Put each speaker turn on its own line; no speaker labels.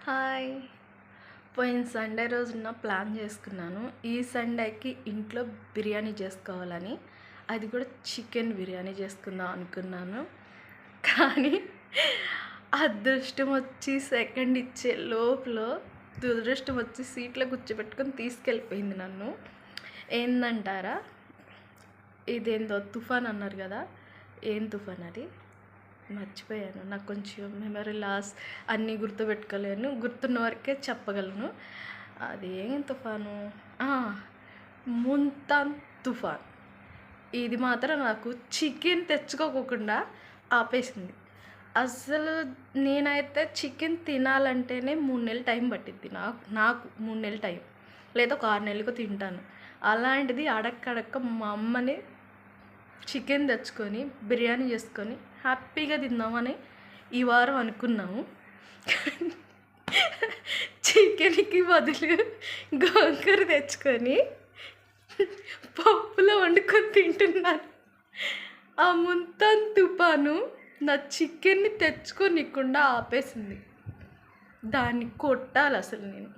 Hi. పోయిన Sunday రోజున plan చేసుకున్నాను. ఈ సండేకి ఇంట్లో బిర్యానీ చేసుకోవాలని. అది కూడా చికెన్ బిర్యానీ చేసుకుందాం అనుకున్నాను. కానీ అదృష్టం వచ్చి సెకండ్ ఇచ్చే లోపల దురదృష్టం వచ్చి సీట్లో కూర్చోబెట్టుకొని తీసుకెళ్ళిపోయింది నన్ను. ఏందంటారా? ఇదేందో తుఫాన్ అన్నారు కదా, ఏం తుఫాన్ అది మర్చిపోయాను. నాకు కొంచెం మెమరీ లాస్, అన్నీ గుర్తుపెట్టుకోలేను. గుర్తున్న వరకే చెప్పగలను. అది ఏం తుఫాను, ముంతాన్ తుఫాన్. ఇది మాత్రం నాకు చికెన్ తెచ్చుకోకుండా ఆపేసింది. అసలు నేనైతే చికెన్ తినాలంటేనే 3 నెలలు టైం పట్టిద్ది. నాకు 3 నెలలు టైం, లేదా ఒక 6 నెలలకు తింటాను. అలాంటిది అడక్కడక్క మా అమ్మని చికెన్ తెచ్చుకొని బిర్యానీ చేసుకొని హ్యాపీగా తిందామని ఈ వారం అనుకున్నాము. చికెన్కి బదులు గోంగూర తెచ్చుకొని పప్పులో వండుకొని తింటున్నాను. ఆ ముంతాన్ తుఫాను నా చికెన్ని తెచ్చుకోనికుండా ఆపేసింది. దాన్ని కొట్టాలి అసలు నేను.